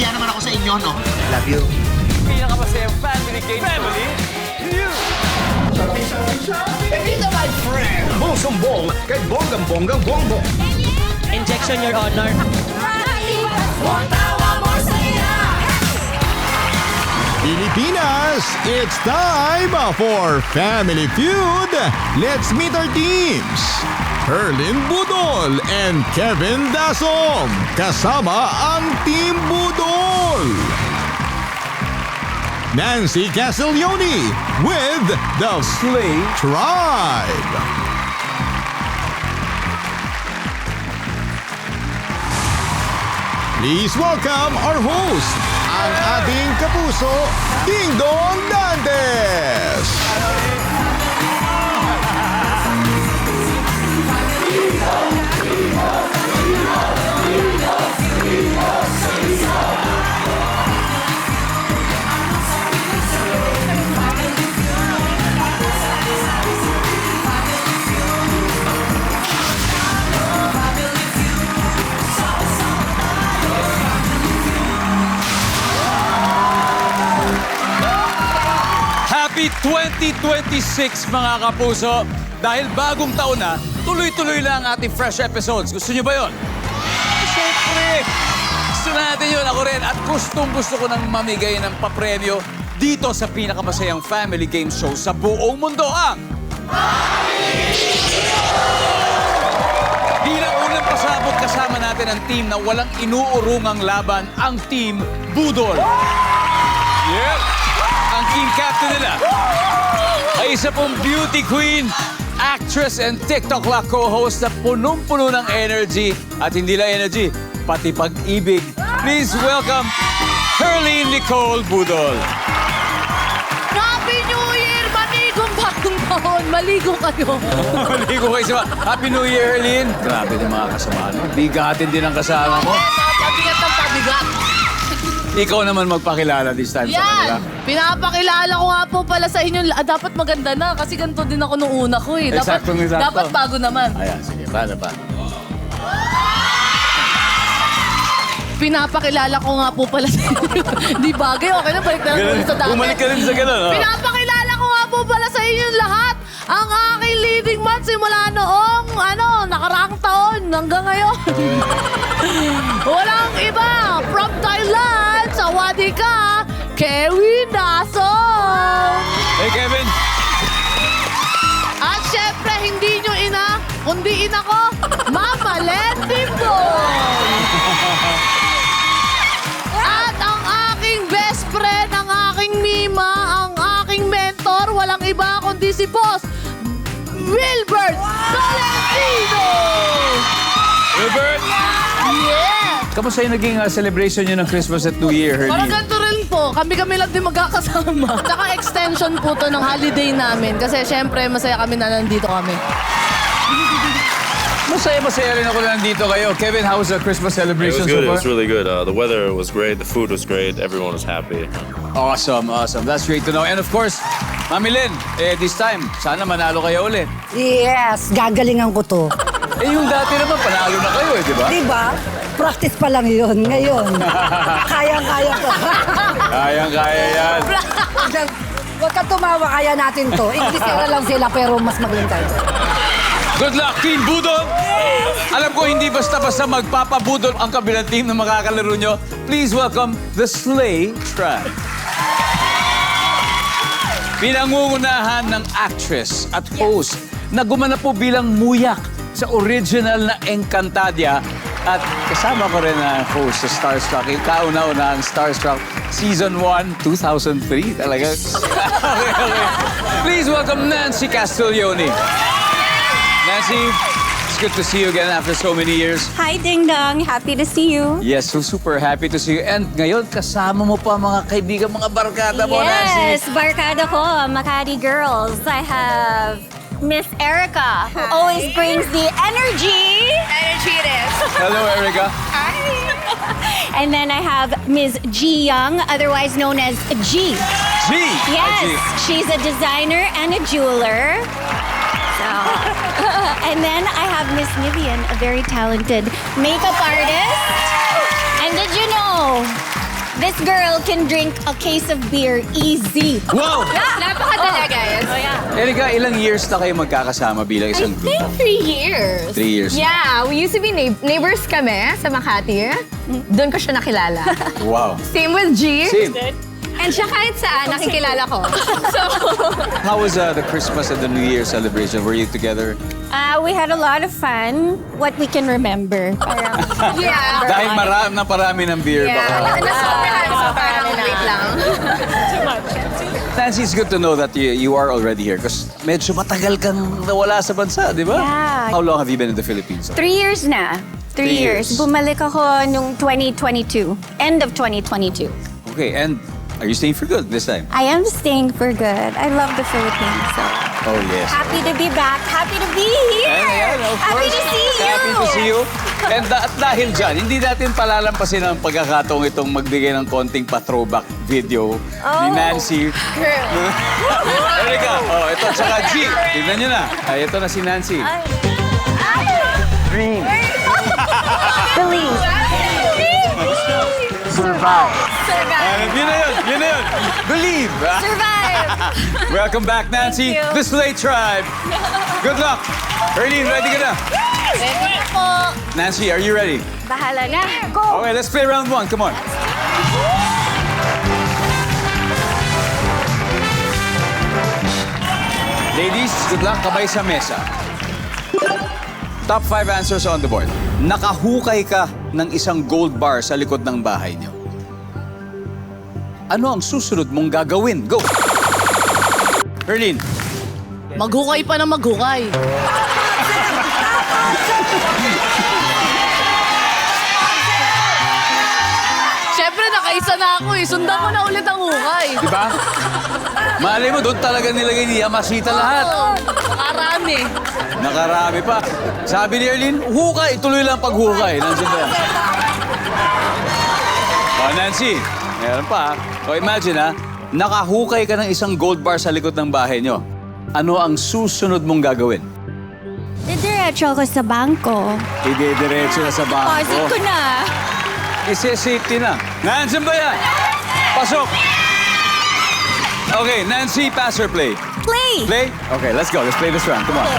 nahihiya naman ako sa inyo, no? Love you. Pinakamasayang family game. Family Feud. Dito, my friend! Bong-sumbong kay bonggang-bonggang bongbong. Injection, Your Honor. Pilipinas, it's time for Family Feud. Let's meet our teams. Herlin Budol and Kevin Dasom. Kasama ang Team Budol. Nancy Castiglione with the Slay Tribe. Please welcome our host, ang ating kapuso, Ding Dong Dantes. Happy 2026 mga kapuso! Dahil bagong taon na, tuloy-tuloy lang ang ating fresh episodes. Gusto nyo ba yun? Siyempre! Gusto natin yun. Ako rin. At gustong-gusto ko nang mamigay ng papremyo dito sa pinakamasayang family game show sa buong mundo, ang bilang unang pasabog, kasama natin ang team na walang inuurungang laban, ang Team Budol. Yep! Ang team captain nila ay isa pong beauty queen, actress and TikTok Live co-host na punong-puno ng energy. At hindi lang energy, pati pag-ibig. Please welcome Herlin Nicole Budol. Happy New Year! Maligong bagong taon! Maligo kayo! Maligo kayo sa Happy New Year, Herlin. Grabe ng mga kasama mo. Bigatin din ang kasama mo. Pabigat ng pabigat. Ikaw naman magpakilala this time sa kanila. Pinapakilala ko nga po pala sa inyo. Dapat maganda na kasi ganito din ako nung una ko eh. Exacto. Dapat bago naman. Ayan, sige. Paano pa? Pinapakilala ko nga po pala sa inyo. Di bagay, okay na. Balik na lang ulit sa dati. Bumalik ka rin sa gano'n. Oh. Pinapakilala ko nga po pala sa inyo lahat. Ang aking leading man simula noong nakaraang taon hanggang ngayon. Walang iba. From Thailand, sa Wadika, Kevin Dasom. Hey, Kevin. At syempre, hindi nyo ina, kundi ina ko, Mama Lentin Boy. At ang aking best friend, ang aking Mima, ang aking mentor, walang iba kundi si Boss Wilbert Valentino! Wilbert! Yeah! Kamusta yung naging celebration nyo ng Christmas at New Year, Herlin? Parang ganito rin po. Kami lang din magkakasama. Tsaka extension po to ng holiday namin. Kasi syempre, masaya kami na nandito kami. Masaya rin ako na nandito kayo. Kevin, how was the Christmas It celebration was good. so It far? was really good. The weather was great. The food was great. Everyone was happy. Awesome. That's great to know. And of course, Mami Lynn, this time, sana manalo kayo ulit. Yes, gagalingan ko to. Yung dati naman, panalo na kayo di ba? Di ba? Practice pa lang yun. Ngayon, kayang-kaya ko. Kayang-kaya yan. Huwag ka tumawa, kaya natin to. Inglesera lang sila, pero mas magaling tayo. Good luck, Team Budol! Alam ko, hindi basta-basta magpapabudol ang kabilang team na makakalaro nyo. Please welcome the Slay Tribe. Pinangungunahan ng actress at host na gumanap po bilang muyak sa original na Encantadia. At kasama ko rin na host sa Starstruck. Yung kauna-una ang Starstruck Season 1, 2003. Talaga. Okay. Please welcome Nancy Castiglione. Nancy, it's good to see you again after so many years. Hi, Ding Dong. Happy to see you. Yes, so super happy to see you. And ngayon, kasama mo pa mga kaibigan, mga barkada mo, Yes, Nancy. barkada ko, Makati Girls. I have Miss Erica, who always brings the energy. Energy it is. Hello, Erica. Hi. And then I have Ms. G Young, otherwise known as G. G. Yes, G. she's a designer and a jeweler. So, and then I have Miss Nivian, a very talented makeup artist. And did you know, This girl can drink a case of beer easy. Wow! Napakadala, guys. Erika, ilang years na kayo magkakasama bilang I isang think grupo? 3 years. 3 years. Yeah, we used to be neighbors kami sa Makati. Doon ko siya nakilala. Wow. Same with G. Same. And siya kahit saan, nakikilala ko. So, How was the Christmas and the New Year celebration? Were you together? We had a lot of fun. What we can remember. Parang, yeah. Dahil naparami ng beer baka. Nasobrahan so parang wait lang. Nancy, it's good to know that you are already here because medyo matagal kang nawala sa bansa, di ba? Yeah. How long have you been in the Philippines? 3 years na. 3 years. Bumalik ako nung 2022. End of 2022. Okay, and are you staying for good this time? I am staying for good. I love the Philippines. So Oh, yes. happy to be back. Happy to be here. Ayan, of happy course. to see you. Happy to see you. And at dahil dyan, hindi natin palalampasin ang pagkakataong itong magbigay ng konting pa-throwback video ni Nancy. Erika, ito, tsaka G. Tignan nyo na. Ay, ito na si Nancy. Believe. Yun na yun. Believe. Survive. Welcome back, Nancy. Thank you. The Slay Tribe. Good luck. Erlene, ready ka na? Ready na po. Nancy, are you ready? Bahala na. Go. Okay, let's play round 1. Come on. Ladies, good luck. Kamay sa mesa. Top 5 answers on the board. Nakahukay ka ng isang gold bar sa likod ng bahay niyo. Ano ang susunod mong gagawin? Go! Erlene. Maghukay pa na maghukay. Siyempre, nakaisa na ako eh. Sundan ko na ulit ang hukay. Di ba? Malay mo, doon talaga nilagay ni Yamasita lahat. Nakarami. Nakarami pa. Sabi ni Erlene, hukay. Tuloy lang paghukay. Nandiyan ba yan? Nancy, meron pa. Imagine nakahukay ka ng isang gold bar sa likod ng bahay nyo. Ano ang susunod mong gagawin? Didiretso ako sa bangko. Ide-diretso na sa Deposit ko bangko. na. Isi-safety na. Nandiyan ba yan? Pasok! Okay, Nancy, pass or play? Play. Play? Okay, let's go. Let's play this round. Come on.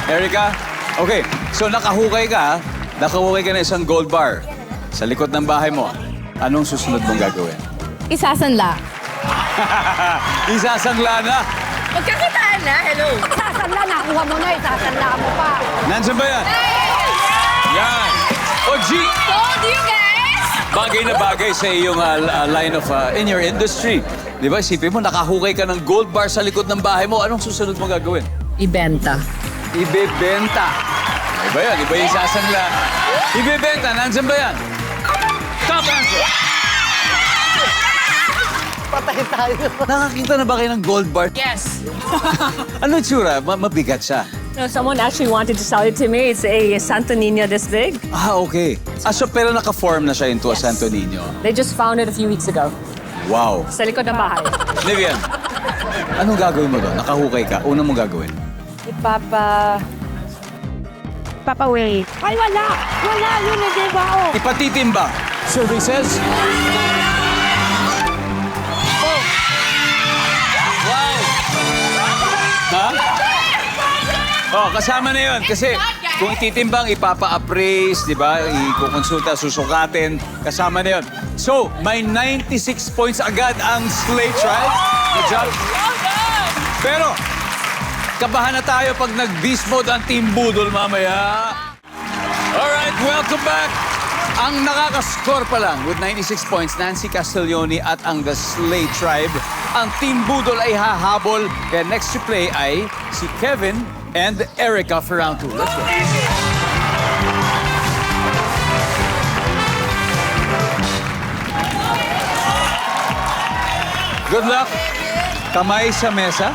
Erika? Okay, so nakahukay ka, nakahukay ka na isang gold bar sa likod ng bahay mo. Anong susunod mong gagawin? Isasanla. Isasangla na. Magkakitaan na, hello. Sasanla, nakuha mo na, isasanla mo pa. Nandiyan ba yan? Yan. O, G, Told you guys! bagay na bagay sa iyong line of, in your industry. Di ba, isipin mo, nakahukay ka ng gold bar sa likod ng bahay mo. Anong susunod mong gagawin? Ibenta. Ibebenta. Iba yan, iba yung sasangla. Ibebenta, nandiyan ba yan? Top answer. Patay tayo. Nakakita na ba kayo ng gold bar? Yes. Ano tsura? Mabigat siya. No, someone actually wanted to sell it to me. It's a Santo Niño this big. Okay. So pero naka-form na siya into a Santo Niño. They just found it a few weeks ago. Wow. Sa likod ng bahay. Nivian, anong gagawin mo doon? Nakahukay ka. Una mong gagawin. Papaway. Ay, wala! Wala! Yun na, di ba? Oh. Ipatitimbang. Services. Oh. Wow. Ha? Oh, kasama na yun. Kasi kung ititimbang, ipapa-appraise, di ba? Ikukonsulta, susukatin. Kasama na yun. So, may 96 points agad ang Slay Tribe. Good job. Pero, kabahan na tayo pag nag-beast mode ang Team Budol mamaya. Alright, welcome back. Ang nakaka-score pa lang with 96 points, Nancy Castiglione at ang The Slay Tribe. Ang Team Budol ay hahabol. Kaya next to play ay si Kevin and Erika for round 2. Let's go. Good luck. Kamay sa mesa.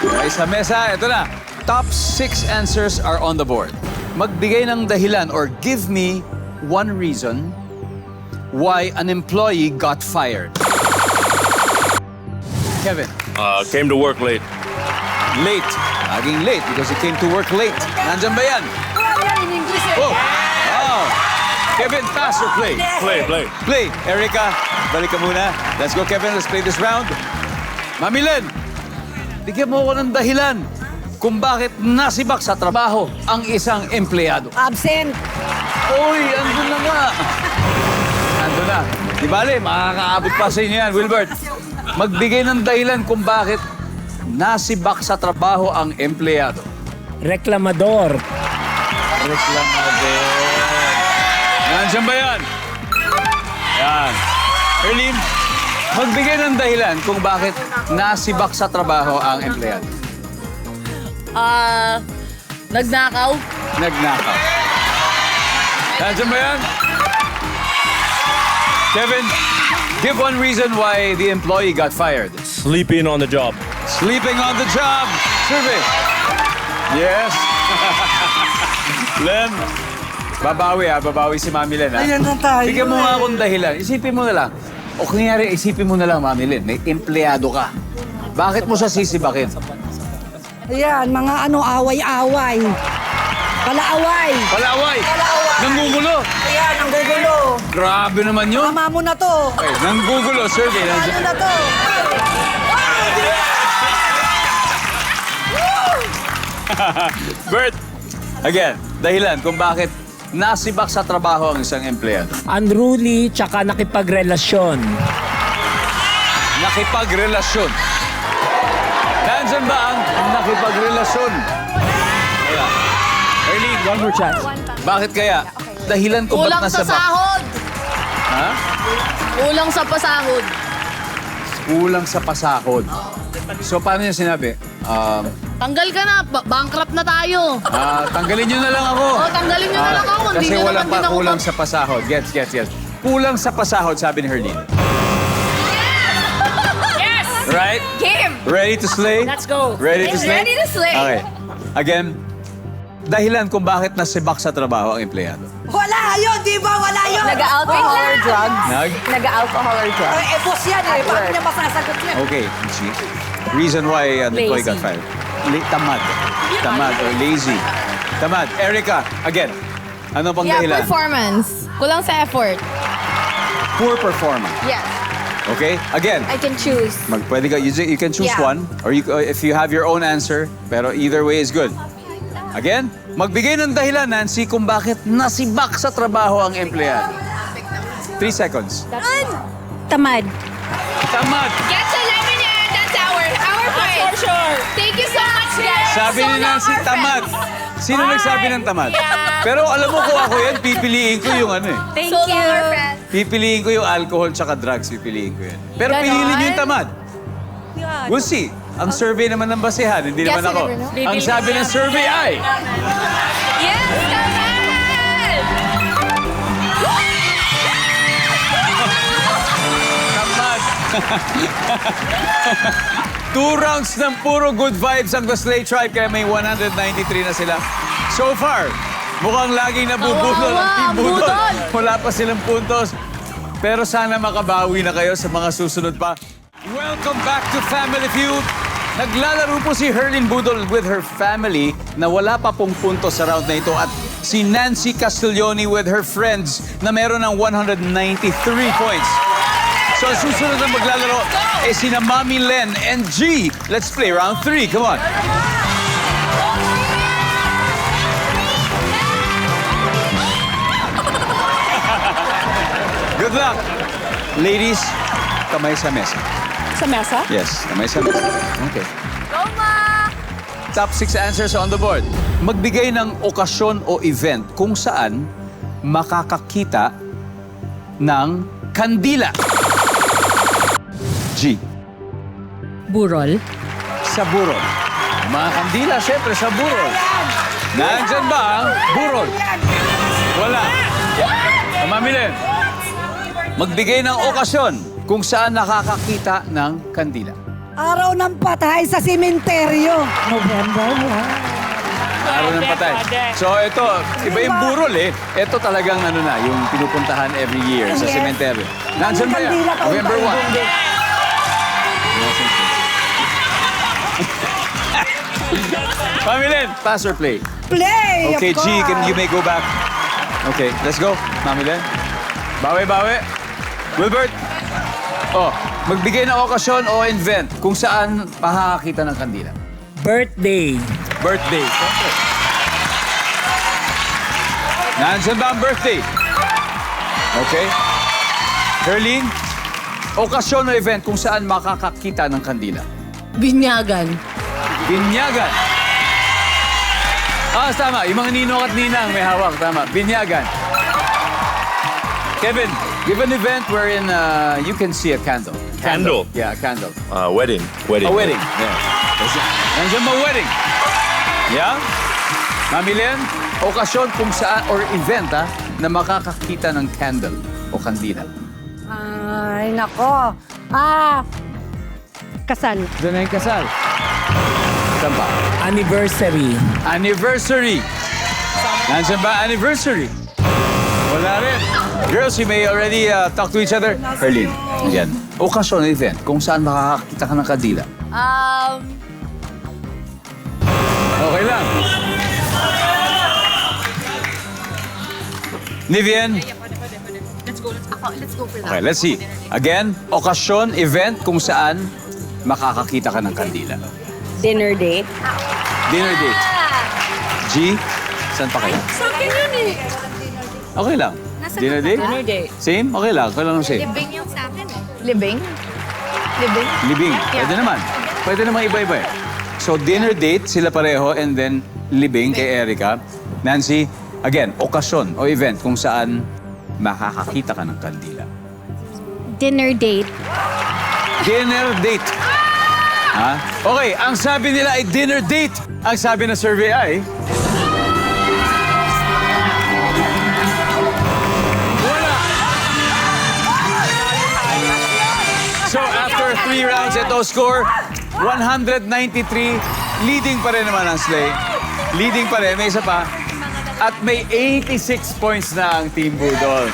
Kamay sa mesa. Ito na. Top 6 answers are on the board. Magbigay ng dahilan or give me one reason why an employee got fired. Kevin. Came to work late. Late. Laging late because he came to work late. Nandyan ba yan? Oh! Wow! Kevin, pass or play? Play, play. Play. Erica, balik ka muna. Let's go, Kevin. Let's play this round. Mami Len, bigyan mo ako ng dahilan kung bakit nasibak sa trabaho ang isang empleyado. Absent. Uy, andun na nga. Andun na. Di bale, makakaabot pa sa inyo yan, Wilbert. Magbigay ng dahilan kung bakit nasibak sa trabaho ang empleyado. Reklamador. Reklamador. Nandiyan ba yan? Yan. Erlene, magbigay ng dahilan kung bakit nasibak sa trabaho ang empleyado. Nagnakaw. Nagnakaw. Nandiyan ba yan? Kevin, give one reason why the employee got fired. Sleeping on the job. Sleeping on the job. Survey. Yes. Len, babawi si Mami Len. Ayan na tayo. Bigyan mo nga akong dahilan. Isipin mo na lang. O kunyari, isipin mo na lang, Mami Len, may empleyado ka. Bakit mo siya sisibakin? Ayan, mga away-away. Palaaway. Palaway! Nanggugulo! Ayan, ang gugulo. Grabe naman yun. Mama mo na to. Okay, nanggugulo, survey. Mama mo na to. Bert, again, dahilan kung bakit nasibak sa trabaho ang isang empleyado. Unruly, tsaka nakipagrelasyon. Nakipagrelasyon. Nandiyan ba ang nakipagrelasyon? Wala. Erlene, One more chance. bakit kaya? Dahilan kung ba't Kulang sa nasabak? sahod. Ha? Kulang sa pasahod. Kulang sa pasahod. So, paano niya sinabi? Tanggal ka na. Bankrupt na tayo. Tanggalin niyo na lang ako. Tanggalin nyo na lang ako. Hindi Kasi na walang naman din ako kulang sa pasahod. Gets. Kulang sa pasahod, sabi ni Herlene. Yes! Right? Game! Ready to slay? Let's go. Ready to slay? Ready to slay. Okay. Again, dahilan kung bakit nasibak sa trabaho ang empleyado. Wala yun, di ba? Wala yun. Nag-alcohol or drugs? Nag-alcohol or drugs? Eh, boss yan eh. Bakit niya masasagot yan? Okay, see? Reason why an employee got fired. Tamad. Tamad or lazy. Tamad. Erica, again, ano pang dahilan? Performance. Kulang sa effort. Poor performance. Yes. Okay? Again, I can choose. pwede ka, you can choose Yeah. one or if you have your own answer, pero either way is good. Again, magbigay ng dahilan, Nancy, kung bakit nasibak sa trabaho ang empleyado. 3 seconds. Tamad. Tamad. Get to lemonade. That's our point. For sure. Thank you so much, guys. Sabi ni Nancy, tamad. Sino nagsabi ng tamad? Pero alam mo kung ako yan, pipiliin ko yung ano eh. Thank you. Pipiliin ko yung alcohol tsaka drugs, pipiliin ko yan. Pero Ganon? pinili niyo yung tamad. We'll see. Ang survey naman ng basehan, hindi Yes, naman ako. you never know. Ang sabi ng survey ay... Yes, tamad! Tamad. 2 rounds ng puro good vibes ang The Slay Tribe, kaya may 193 na sila. So far, mukhang laging nabubudol ang Team Budol. budol. Wala pa silang puntos. Pero sana makabawi na kayo sa mga susunod pa. Welcome back to Family Feud. Naglalaro po si Herlene Budol with her family na wala pa pong puntos sa round na ito at si Nancy Castiglioni with her friends na meron ng 193 points. So, ang susunod na maglalaro ay sina Mami Len and G. Let's play round 3. Come on. Good luck. Ladies, kamay sa mesa. Sa mesa? Yes, kamay sa mesa. Okay. Top 6 answers on the board. Magbigay ng okasyon o event kung saan makakakita ng kandila. G. Burol. Sa burol. Mga kandila, syempre, sa burol. Nandyan ba ang burol? Wala. Mami Len, magbigay ng okasyon kung saan nakakakita ng kandila. Araw ng patay sa sementeryo. November 1. Araw ng patay. So ito, iba yung burol eh. Ito talagang ano na, yung pinupuntahan every year sa Yes. sementeryo. Nandyan ba yan? Kandila, November 1. Pamilen, pass or play? Play! Okay, of G, course. you may go back. Okay, let's go. Mami Len. Bawi. Wilbert. Oh, magbigay ng okasyon o event kung saan makakakita ng kandila. Birthday. Birthday. Nandiyan ba ang birthday? Okay. Herlene, okasyon o event kung saan makakakita ng kandila. Binyagan. Binyagan. Tama. Yung mga ninong at ninang may hawak. Tama. Binyagan. Kevin, give an event wherein you can see a candle. Candle? Yeah, a candle. Wedding. Wedding. A wedding. Yeah. Nandiyan ba wedding? Yeah? Mami Len, okasyon kung saan, or event na makakakita ng candle o kandila. Ay, nako. Kasal. Doon na yung kasal. Saan ba? Anniversary. Anniversary. Nandiyan ba anniversary? Wala rin. Girls, you may already talk to each other. Herlene, yan. Okasyon, event, kung saan makakakita ka ng kandila. Okay lang. Nivian? Let's go for that. Okay, let's see. Again, okasyon, event, kung saan makakakita ka ng kandila. Dinner date. Dinner date. G, saan pa kayo? Sa akin yun eh. Okay lang. Dinner date? Dinner date. Same? Okay lang. Okay lang same. Libing yung sa akin eh. Libing? Libing? Libing. Pwede naman. Pwede naman iba-iba eh. So, dinner date, sila pareho, and then libing kay Erica. Nancy, again, okasyon o event kung saan makakakita ka ng kandila. Dinner date. Dinner date. Ha? Okay, ang sabi nila ay dinner date. Ang sabi ng survey ay... Wala! So, after 3 rounds, ito score, 193. Leading pa rin naman ang Slay. Leading pa rin, may isa pa. At may 86 points na ang Team Budol.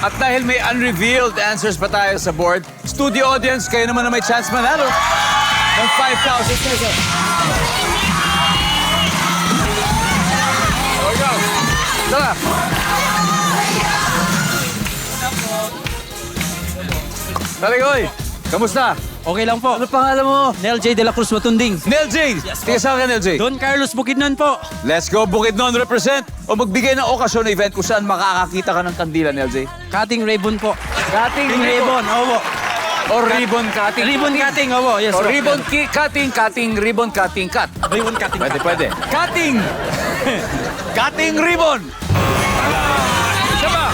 At dahil may unrevealed answers pa tayo sa board, studio audience, kayo naman na may chance manalo ng 5,000 pesos. There we go. Tara. Taligoy, kamusta? Okay lang po. Ano pangalan mo? Nel J. De La Cruz Matunding. Nel J. Tiga sa akin, Nel J. Don Carlos Bukidnon po. Let's go, Bukidnon represent. O magbigay ng okasyon na event kung saan makakakita ka ng kandila, Nel J. Cutting ribbon po. Cutting Ribbon, opo. O ribbon cutting. Ribbon cutting, opo. Yes, O po. ribbon cutting, ribbon cutting, cut. Ribbon cutting. Pwede. Cutting! Cutting ribbon! Isa pa.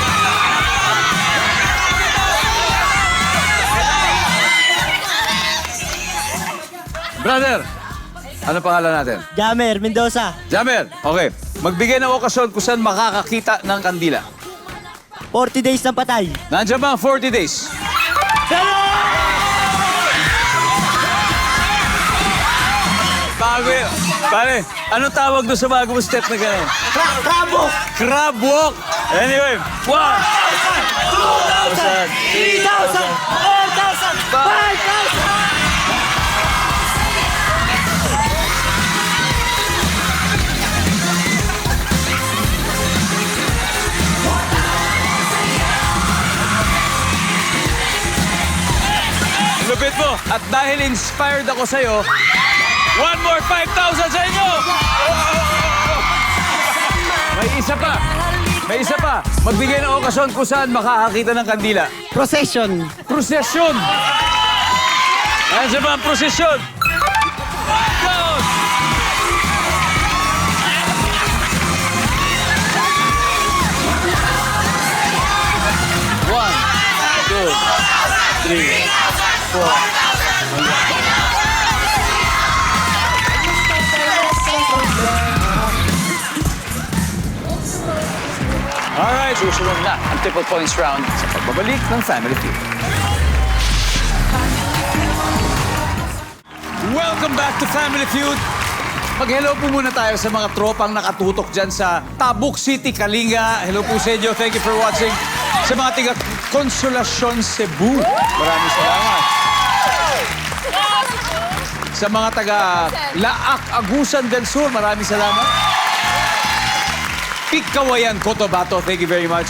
Brother, ano pangalan natin? Jamer, Mendoza. Jamer, okay. Magbigay ng okasyon kung saan makakakita ng kandila. 40 days ng patay. Nandiyan ba ang 40 days? Bago yun. Pare, anong tawag doon sa bagong step na gano'n? Crab walk. Crab walk! Anyway, 1, 2,000, 3,000, 4,000, 5,000! Lupit mo. At dahil inspired ako sa'yo, one more 5,000 sa inyo! May isa pa. Magbigay ng okasyon kung saan makakakita ng kandila. Procession. Prosesyon! Ayan siya ba ang prosesyon? Go! One, two, three, four. Alright, susunod na ang triple points round sa pagbabalik ng Family Feud. Welcome back to Family Feud. Mag-hello po muna tayo sa mga tropang nakatutok dyan sa Tabuk City, Kalinga. Hello po sa inyo. Thank you for watching. Sa mga tiga Consolacion, Cebu. Maraming salamat. Sa mga taga Laak, Agusan del Sur. Maraming salamat. Pigkawayan, Cotabato, thank you very much.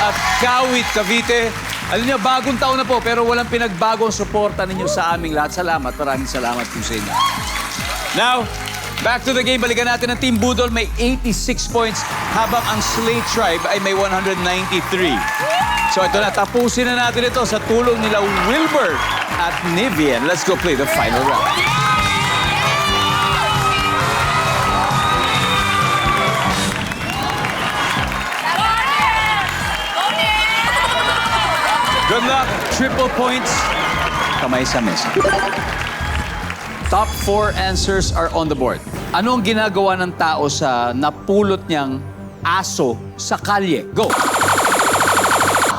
At Kawit, Cavite. Alam niyo, bagong taon na po, pero walang pinagbagong suporta ninyo sa aming lahat. Salamat, maraming salamat po sa inyo. Now, back to the game. Balikan natin ang Team Budol. May 86 points, habang ang Slay Tribe ay may 193. So ito na, tapusin na natin ito sa tulong nila Wilbur at Nivian. Let's go play the final round. Good luck. Triple points. Kamay sa mesa. Top 4 answers are on the board. Ano ang ginagawa ng tao sa napulot niyang aso sa kalye? Go!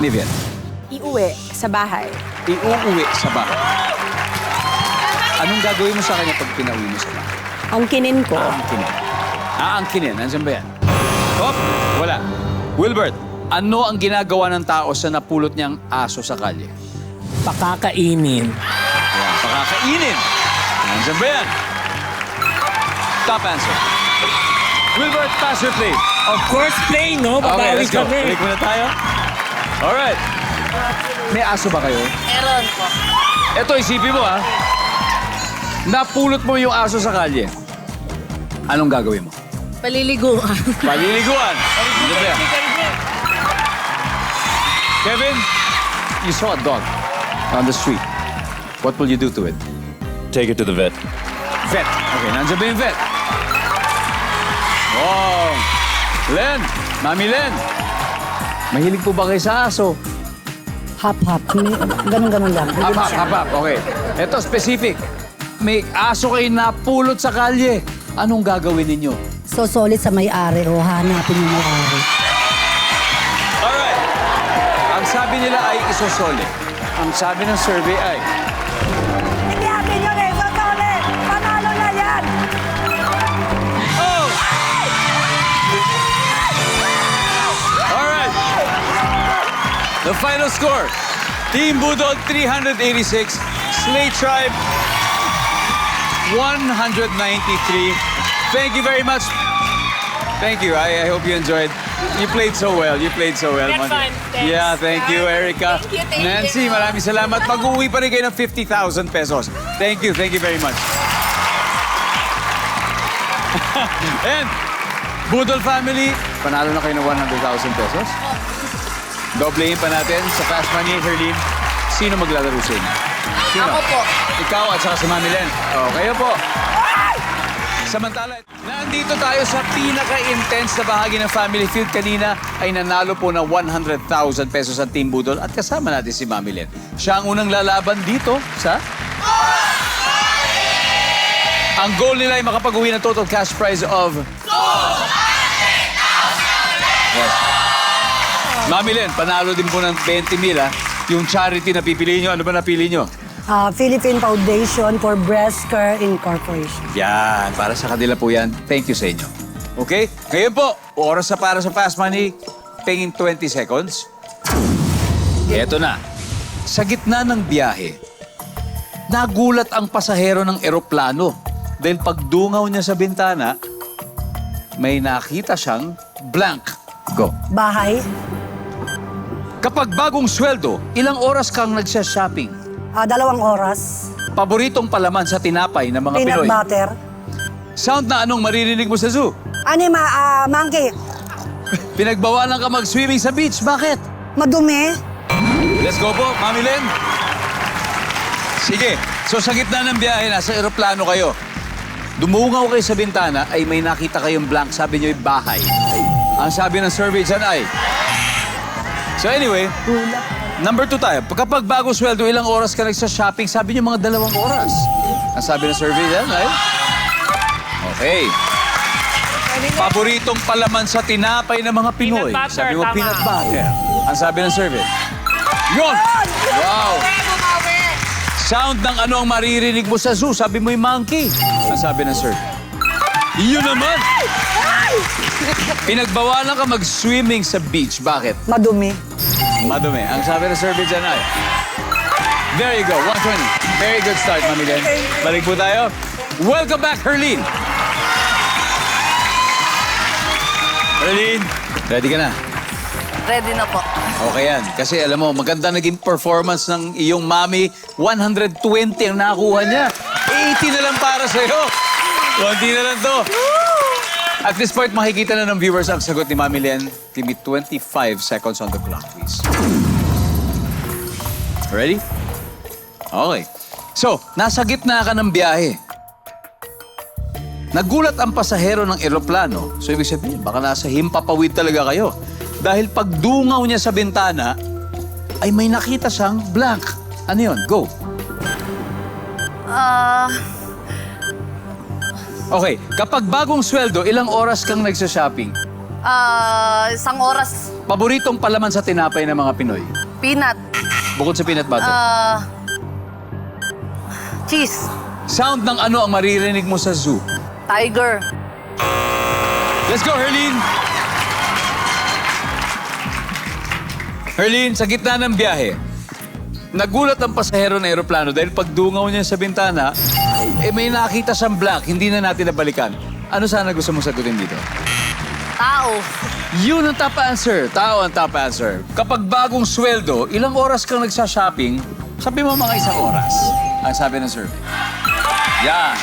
Nivian. Iuwi sa bahay. Iuuwi sa bahay. Anong gagawin mo sa kanya pag pinauwi mo sa bahay? Angkinin ko. Aangkinin. Aangkinin. Nandiyan ba yan? Hop! Wala. Wilbert, ano ang ginagawa ng tao sa napulot niyang aso sa kalye? Pakakainin. Ayan, pakakainin. Nandiyan ba yan? Top answer. Wilbert, pass or play? Of course, play, no? Okay, let's go. Balik muna tayo. Alright. May aso ba kayo? Meron po. Ito, isipin mo ha. Napulot mo yung aso sa kalye. Anong gagawin mo? Paliliguan. Paliliguan. Ano ba yan? Kevin, you saw a dog on the street. What will you do to it? Take it to the vet. Vet. Okay, nandiyan ba yung vet? Wow. Len, Mami Len. Mahilig po ba kayo sa aso? Hap-hap. Ganun-ganun lang. Hap. Okay. Ito, specific. May aso kayo napulot sa kalye. Anong gagawin ninyo? So, solid sa may-ari o hanapin yung may-ari. Alright. Ang sabi nila ay isosole. Ang sabi ng survey ay... Hindi akin yun eh! So, solid! Panalo na yan! Oh! Alright. The final score. Team Budol, 386. Slay Tribe, 193. Thank you very much. Thank you. I hope you enjoyed. You played so well. You played so well. Had fun. Thanks. Yeah, thank you, Erica. Thank you. Nancy, maraming salamat. Mag-uwi pa rin kayo ng 50,000 pesos. Thank you very much. And, Budol family, panalo na kayo ng 100,000 pesos. Doblehin pa natin sa Fast Money. Herlene, sino maglalaro sa inyo? Sino? Ako po. Ikaw at saka si Mami Len. O, kayo po. Samantala, nandito tayo sa pinaka-intense na bahagi ng Family Feud. Kanina ay nanalo po ng 100,000 pesos ang Team Budol at kasama natin si Mami Len. Siya ang unang lalaban dito sa... Ang goal nila ay makapag-uwi ng total cash prize of... Yes. Mami Len, panalo din po ng 20,000 ha. Yung charity na pipiliin nyo, ano ba napili nyo? Philippine Foundation for Breast Care Incorporation. Yan, para sa kanila po yan. Thank you sa inyo. Okay? Ngayon po, oras na para sa Fast Money. Tingin 20 seconds. Eto na. Sa gitna ng biyahe, nagulat ang pasahero ng eroplano dahil pagdungaw niya sa bintana, may nakita siyang blank. Go. Bahay, Kapag bagong sweldo, ilang oras kang nagsya-shopping? 2 oras. Paboritong palaman sa tinapay ng mga Peanut Pinoy. butter. Sound na anong maririnig mo sa zoo? Anima, monkey. Pinagbawalan ka mag-swimming sa beach. Bakit? Madumi. Let's go po, Mami Len. Sige. So sa gitna ng biyahe, nasa eroplano kayo. Dumungaw kayo sa bintana, ay may nakita kayong blank. Sabi niyo, bahay. Ang sabi ng survey dyan ay... So anyway, number 2 tayo. Kapag bago sweldo, ilang oras ka nagsa-shopping? Sabi niyo, mga 2 oras. Ang sabi ng survey dyan ay... Okay. Paboritong palaman sa tinapay ng mga Pinoy. Peanut butter, Sabi mo, tama. peanut butter. Ang sabi ng survey. Yun! Wow! Sound ng ano ang maririnig mo sa zoo? Sabi mo yung monkey. Ang sabi ng survey. Yun naman! Pinagbawalan ka mag-swimming sa beach. Bakit? Madumi. Madumi. Ang sabi ng survey dyan ay... There you go, 120. Very good start, Mami Len. Balik po tayo. Welcome back, Herlene. Arlene, ready ka na? Ready na po. Okay yan. Kasi alam mo, maganda naging performance ng iyong mami. 120 ang nakuha niya. 80 na lang para sa'yo. Konti na lang to. At this point, makikita na ng viewers ang sagot ni Mami Len. Give me 25 seconds on the clock, please. Ready? Okay. So, nasa gitna ka ng biyahe. Nagulat ang pasahero ng eroplano. So, ibig sabihin, baka nasa himpapawid talaga kayo. Dahil pagdungaw niya sa bintana, ay may nakita siyang blank. Ano yun? Go. Okay, kapag bagong sweldo, ilang oras kang nagsha-shopping? Isang oras. Paboritong palaman sa tinapay ng mga Pinoy? Peanut. Bukod sa peanut butter. Cheese. Sound ng ano ang maririnig mo sa zoo? Tiger. Let's go, Herlene! Herlene, sa gitna ng biyahe, nagulat ang pasahero ng eroplano dahil pagdungaw niya sa bintana, may nakita siyang blank, hindi na natin nabalikan. Ano sana gusto mong sagutin dito? Tao. Yun ang top answer. Tao ang top answer. Kapag bagong sweldo, ilang oras kang nagsha-shopping, sabi mo mga isang oras. Ang sabi ng survey. Yan.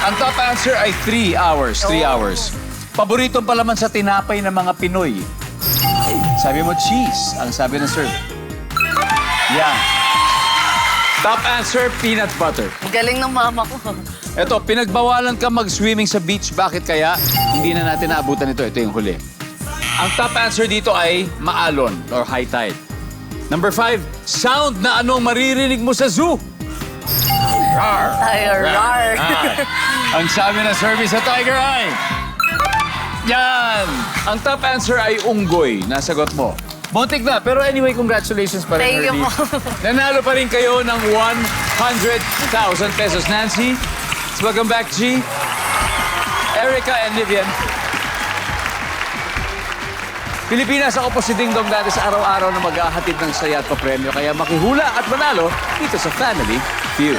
Ang top answer ay 3 hours. 3 hours. Paboritong palaman sa tinapay ng mga Pinoy. Sabi mo cheese. Ang sabi ng survey. Yan. Top answer, peanut butter. Galing ng mama ko. Eto, pinagbawalan ka mag-swimming sa beach. Bakit kaya? Hindi na natin naabutan ito. Ito yung huli. Ang top answer dito ay maalon or high tide. Number 5, sound na anong maririnig mo sa zoo? Rar. Tiger. Rar. Ang sabi ng survey sa Tiger Eye. Yan! Ang top answer ay unggoy. Nasagot mo. Montik na. Pero anyway, congratulations pa rin, Thank you Herlie. po. Nanalo pa rin kayo ng 100,000 pesos. Nancy, welcome back, G. Erica and Vivian. Pilipinas, ako po si Ding Dong dati sa araw-araw na mag-ahatid ng saya at papremyo. Kaya makihula at manalo dito sa Family Feud.